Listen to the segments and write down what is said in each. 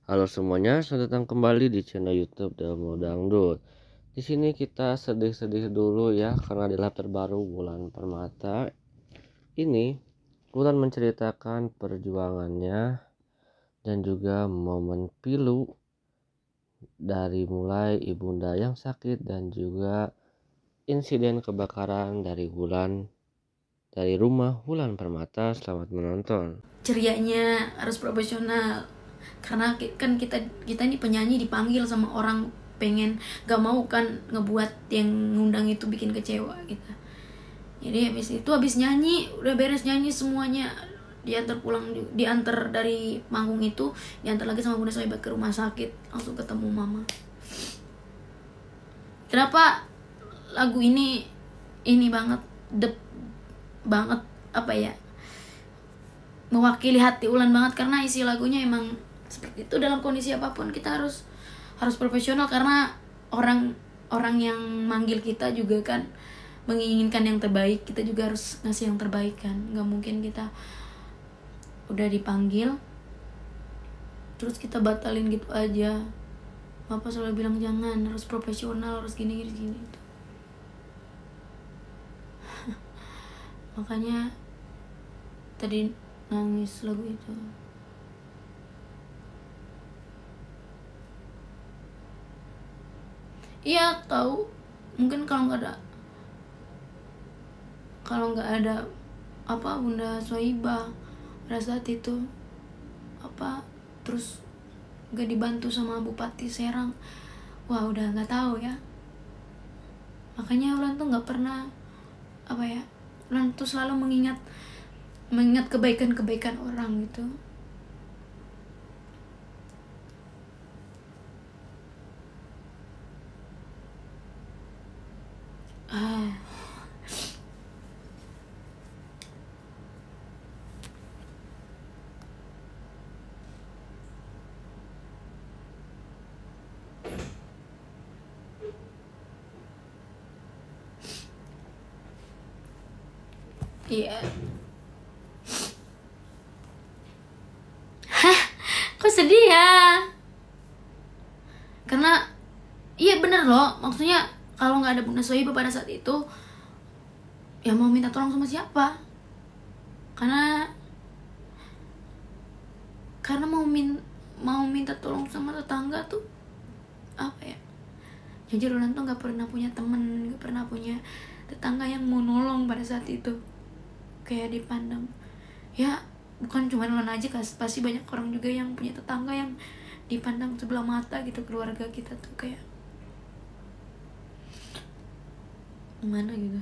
Halo semuanya, selamat datang kembali di channel YouTube Damo Dangdut. Di sini kita sedih-sedih dulu ya karena di lap terbaru Wulan Permata. Ini Wulan menceritakan perjuangannya dan juga momen pilu dari mulai ibunda yang sakit dan juga insiden kebakaran dari rumah Wulan Permata. Selamat menonton. Cerianya harus profesional karena kan kita ini penyanyi dipanggil sama orang, pengen gak mau kan ngebuat yang ngundang itu bikin kecewa gitu. Jadi habis nyanyi, udah beres nyanyi semuanya, diantar dari manggung itu, diantar lagi sama Bunda Soebat ke rumah sakit, langsung ketemu mama. Kenapa lagu ini banget banget apa ya, mewakili hati Ulan banget, karena isi lagunya emang seperti itu. Dalam kondisi apapun kita harus profesional, karena orang yang manggil kita juga kan menginginkan yang terbaik. Kita juga harus ngasih yang terbaik kan, nggak mungkin kita udah dipanggil terus kita batalin gitu aja. Bapak selalu bilang jangan, harus profesional, harus gini gitu. Makanya tadi nangis lagu itu. Iya tahu, mungkin kalau nggak ada apa Bunda Sohibah pada saat itu, apa terus nggak dibantu sama Bupati Serang, wah udah nggak tahu ya. Makanya Ulan tuh nggak pernah apa ya, Ulan tuh selalu mengingat kebaikan orang gitu. Ah, iya. Kok sedih ya? Karena iya bener loh, maksudnya kalau nggak ada Bunda Sohibah pada saat itu, ya mau minta tolong sama siapa? Karena mau minta tolong sama tetangga tuh apa ya? Jujur Ulan tuh nggak pernah punya temen, nggak pernah punya tetangga yang mau nolong pada saat itu. Kayak dipandang, ya bukan cuma Ulan aja, pasti banyak orang juga yang punya tetangga yang dipandang sebelah mata gitu. Keluarga kita tuh kayak gimana gitu.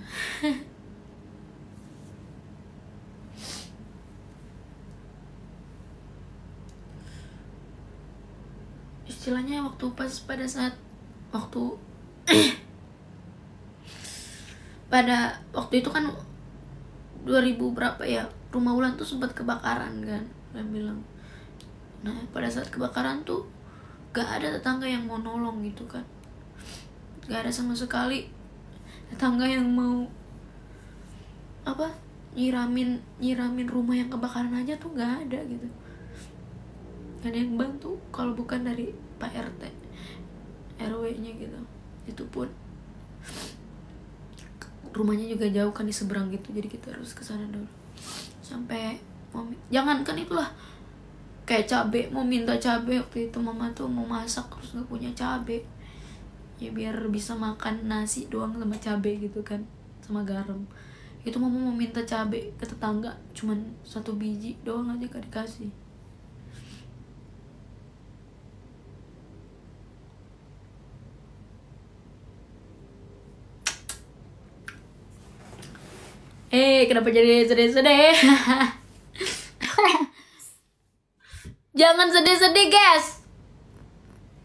Istilahnya waktu waktu itu kan 2000 berapa ya, rumah Ulan tuh sempat kebakaran kan, Ulan bilang. Nah pada saat kebakaran tuh gak ada tetangga yang mau nolong gitu kan, gak ada sama sekali tetangga yang mau apa, nyiramin rumah yang kebakaran aja tuh gak ada gitu. Gak ada yang bantu kalau bukan dari Pak RT RW nya gitu. Itu pun rumahnya juga jauh kan, di seberang gitu, jadi kita harus kesana dulu. Sampai jangankan itulah, kayak cabe, mau minta cabe waktu itu. Mama tuh mau masak terus nggak punya cabe, ya biar bisa makan nasi doang sama cabe gitu kan, sama garam. Itu mama mau minta cabe ke tetangga, cuman 1 biji doang aja gak dikasih. Kenapa jadi sedih-sedih? Jangan sedih-sedih guys,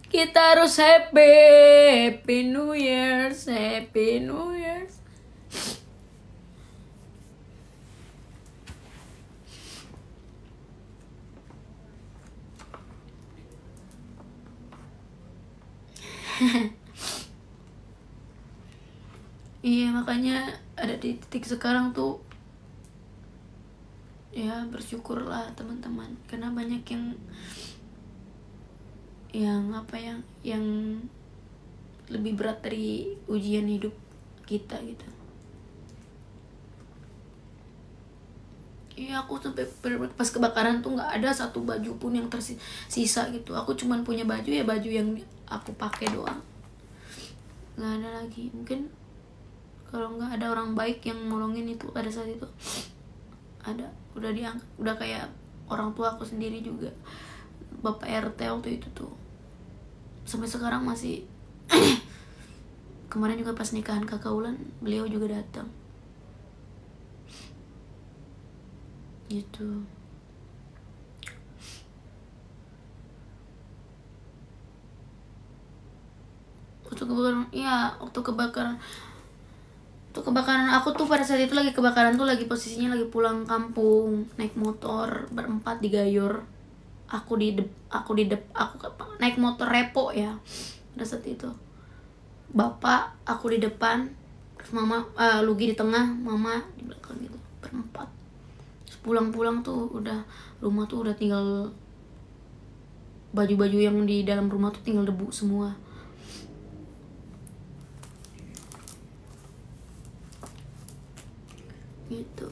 kita harus happy New Year's, happy New Year's. Iya makanya ada di titik sekarang tuh, ya bersyukurlah teman-teman, karena banyak yang yang apa yang lebih berat dari ujian hidup kita gitu. Iya, aku sampai pas kebakaran tuh nggak ada satu baju pun yang tersisa gitu. Aku cuman punya baju ya baju yang aku pakai doang, nggak ada lagi. Mungkin kalau nggak ada orang baik yang nolongin itu pada saat itu, ada udah diangkat, udah kayak orang tua aku sendiri juga, bapak RT waktu itu tuh sampai sekarang masih kemarin juga pas nikahan kakak Ulan beliau juga datang gitu. Waktu kebakaran aku tuh pada saat itu lagi kebakaran tuh lagi posisinya lagi pulang kampung naik motor berempat di Gayor. Aku naik motor repo ya pada saat itu. Bapak aku di depan, terus mama Lugi di tengah, mama di belakang gitu, berempat. Terus pulang-pulang tuh rumah tuh udah tinggal baju-baju yang di dalam rumah tuh tinggal debu semua. Gitu.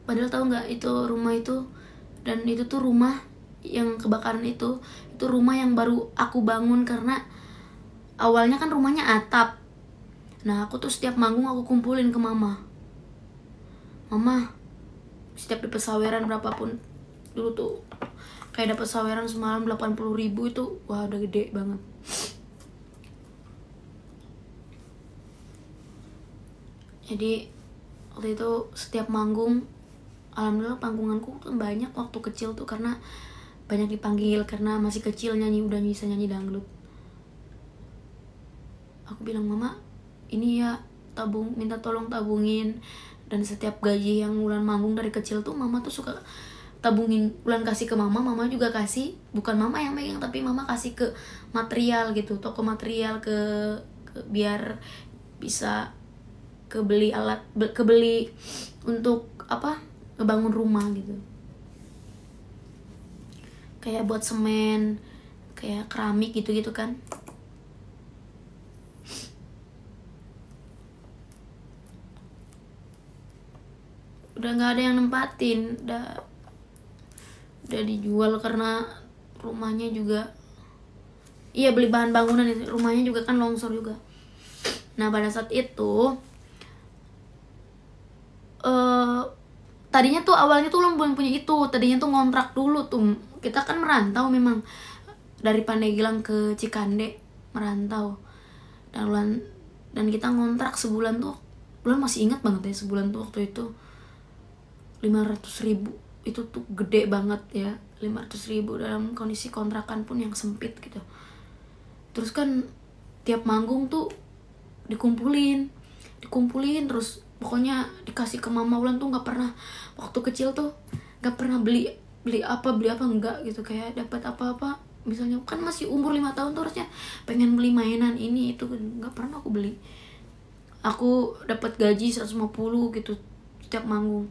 Padahal tahu nggak itu rumah itu, dan itu tuh rumah yang kebakaran itu rumah yang baru aku bangun karena awalnya kan rumahnya atap. Nah aku tuh setiap manggung aku kumpulin ke mama setiap dapat saweran berapapun dulu tuh, kayak dapat saweran semalam 80.000 itu wah udah gede banget. Jadi waktu itu setiap manggung, alhamdulillah panggunganku kan banyak waktu kecil tuh karena banyak dipanggil karena masih kecil udah bisa nyanyi dangdut. Aku bilang mama ini ya minta tolong tabungin, dan setiap gaji yang Ulan manggung dari kecil tuh mama tuh suka tabungin, Ulan kasih ke mama juga kasih, bukan mama yang megang tapi mama kasih ke material gitu, toko material ke biar bisa kebeli untuk ngebangun rumah gitu, kayak buat semen, kayak keramik gitu kan. Udah nggak ada yang nempatin, udah dijual karena rumahnya juga, iya beli bahan bangunan itu, rumahnya juga kan longsor juga. Nah pada saat itu tadinya tuh awalnya tuh belum punya itu, tadinya tuh ngontrak dulu tuh, kita kan merantau memang dari Pandeglang ke Cikande merantau, dan kita ngontrak sebulan tuh, Ulan masih ingat banget ya sebulan tuh waktu itu 500.000, itu tuh gede banget ya, 500.000 dalam kondisi kontrakan pun yang sempit gitu. Terus kan tiap manggung tuh dikumpulin terus, pokoknya dikasih ke mama. Ulan tuh nggak pernah waktu kecil tuh nggak pernah beli apa enggak gitu, kayak dapat apa misalnya kan masih umur 5 tahun tuh harusnya pengen beli mainan ini itu, nggak pernah aku beli. Aku dapat gaji 150 gitu setiap manggung,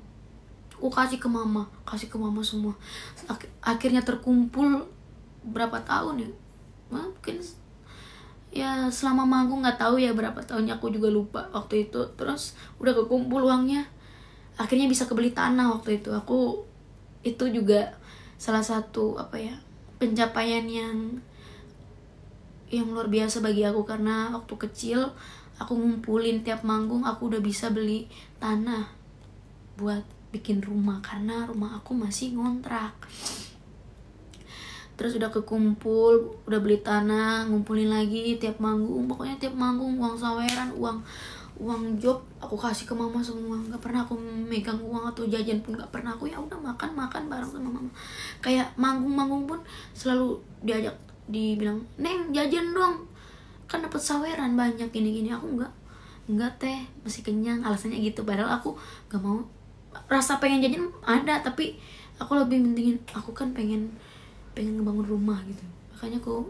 aku kasih ke mama semua. Akhirnya terkumpul berapa tahun ya, mungkin ya selama manggung nggak tahu ya berapa tahunnya, aku juga lupa waktu itu. Terus udah kekumpul uangnya, akhirnya bisa kebeli tanah waktu itu. Itu juga salah satu pencapaian yang luar biasa bagi aku, karena waktu kecil aku ngumpulin tiap manggung, aku udah bisa beli tanah buat bikin rumah karena rumah aku masih ngontrak. Terus udah kekumpul, udah beli tanah, ngumpulin lagi tiap manggung. Pokoknya tiap manggung uang saweran, uang job aku kasih ke mama semua. Nggak pernah aku megang uang atau jajan pun, nggak pernah. Aku ya udah makan bareng sama mama. Kayak manggung pun selalu dibilang, "Neng, jajan dong. Kan dapat saweran banyak gini." Aku enggak teh, masih kenyang, alasannya gitu. Padahal aku nggak mau. Rasa pengen jajan ada, tapi aku lebih pentingin, aku kan pengen ngebangun rumah gitu, makanya aku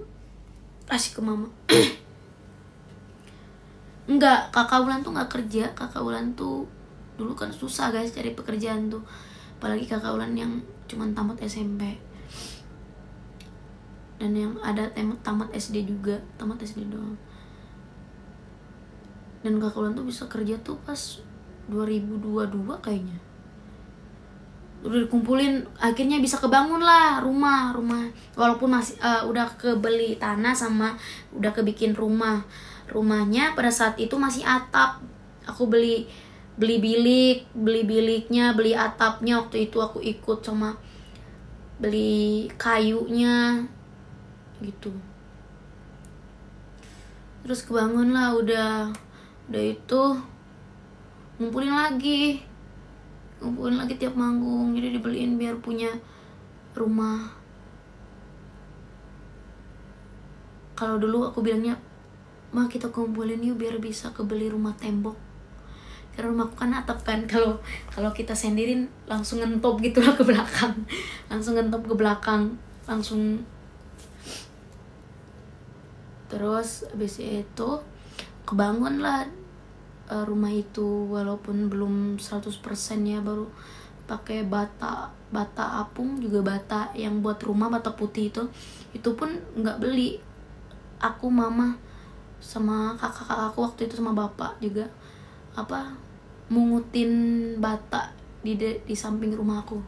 kasih ke mama. Enggak, kakak Ulan tuh nggak kerja. Kakak Ulan tuh dulu kan susah guys cari pekerjaan tuh, apalagi kakak Ulan yang cuman tamat SMP. dan yang ada tamat SD juga, tamat SD doang. Dan kakak Ulan tuh bisa kerja tuh pas 2022 kayaknya. Udah dikumpulin, akhirnya bisa kebangun lah rumah walaupun masih udah kebeli tanah sama udah kebikin rumahnya pada saat itu masih atap. Aku beli biliknya, beli atapnya. Waktu itu aku ikut sama beli kayunya gitu. Terus kebangun lah, udah itu ngumpulin lagi tiap manggung, jadi dibeliin biar punya rumah. Kalau dulu aku bilangnya, "Ma, kita kumpulin yuk biar bisa kebeli rumah tembok." Karena rumahku kan atap kan, kalau kita sendirin langsung ngentop gitu lah ke belakang. Langsung. Terus habis itu kebangun lah rumah itu, walaupun belum 100% ya, baru pakai bata apung, juga bata yang buat rumah, bata putih itu pun nggak beli. Aku, mama sama kakak aku waktu itu sama bapak juga mungutin bata di samping rumah aku.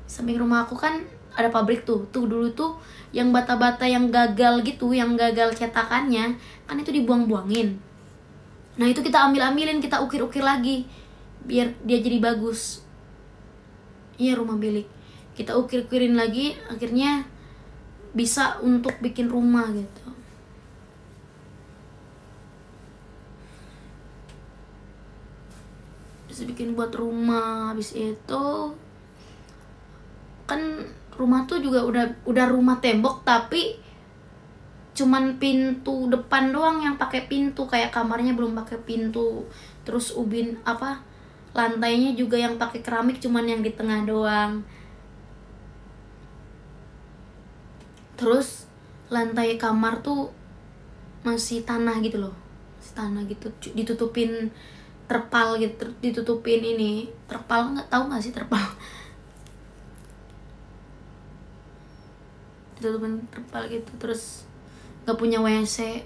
Samping rumah aku kan ada pabrik tuh dulu tuh, yang bata-bata yang gagal gitu, yang gagal cetakannya kan itu dibuang-buangin. Nah itu kita ambilin, kita ukir-ukir lagi biar dia jadi bagus. Iya, rumah bilik kita ukir-ukirin lagi, akhirnya bisa untuk bikin rumah gitu. Bisa bikin buat rumah. Habis itu kan rumah tuh juga udah rumah tembok, tapi cuman pintu depan doang yang pakai pintu, kayak kamarnya belum pakai pintu. Terus lantainya juga yang pakai keramik, cuman yang di tengah doang. Terus lantai kamar tuh masih tanah gitu loh, ditutupin terpal gitu, ditutupin ini terpal, nggak tahu nggak sih terpal. Ditutupin terpal gitu. Terus gak punya WC.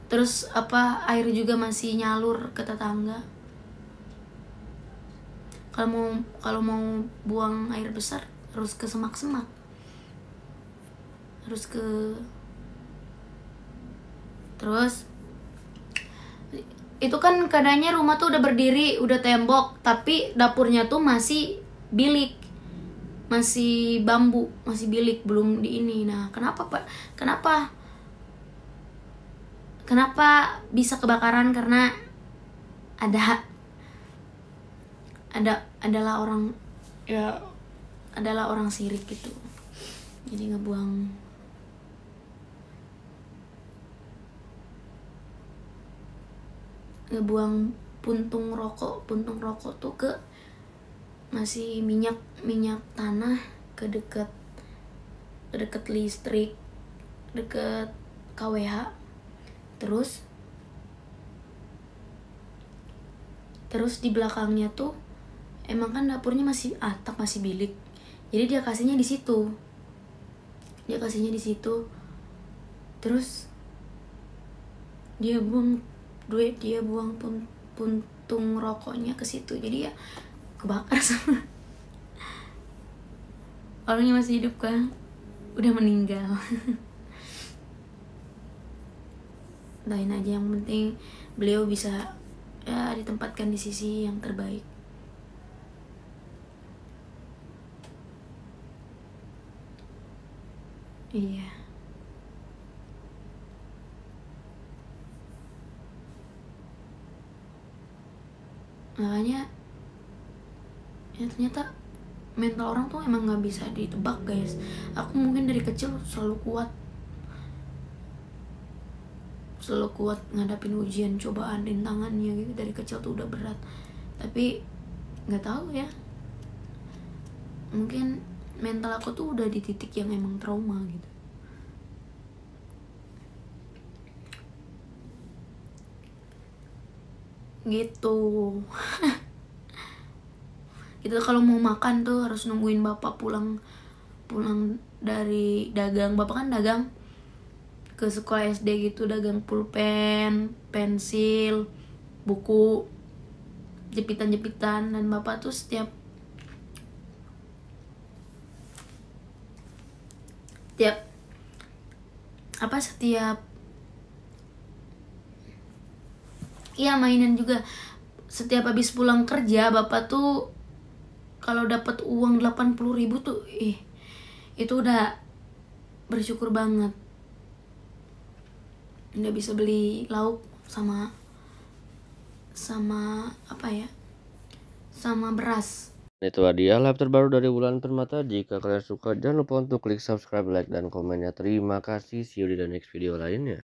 Terus air juga masih nyalur ke tetangga. Kalau mau buang air besar harus ke semak-semak. Terus itu kan keadaannya rumah tuh udah berdiri, udah tembok, tapi dapurnya tuh masih bilik, masih bambu, masih bilik, belum di ini. Nah, kenapa bisa kebakaran? Karena adalah orang sirik gitu. Jadi ngebuang puntung rokok tuh ke masih minyak tanah ke deket listrik, deket KWH. Terus di belakangnya tuh emang kan dapurnya masih atap, masih bilik, jadi dia kasihnya di situ. Terus dia buang puntung rokoknya ke situ, jadi ya kebakar sama. Orangnya masih hidup kan, udah meninggal. Doain aja, yang penting beliau bisa ya ditempatkan di sisi yang terbaik. Iya. Makanya ya ternyata mental orang tuh emang nggak bisa ditebak, guys. Aku mungkin dari kecil selalu kuat ngadapin ujian, cobaan, rintangannya gitu. Dari kecil tuh udah berat, tapi nggak tahu ya, mungkin mental aku tuh udah di titik yang emang trauma gitu. Gitu. Kalau mau makan tuh harus nungguin bapak pulang pulang dari dagang, bapak kan dagang ke sekolah SD gitu, dagang pulpen, pensil, buku, jepitan-jepitan. Dan bapak tuh setiap iya mainan juga. Setiap habis pulang kerja bapak tuh kalau dapat uang 80.000 tuh itu udah bersyukur banget. Udah bisa beli lauk sama beras. Itulah dia live terbaru dari Wulan Permata. Jika kalian suka, jangan lupa untuk klik subscribe, like, dan komennya. Terima kasih. See you di the next video lainnya.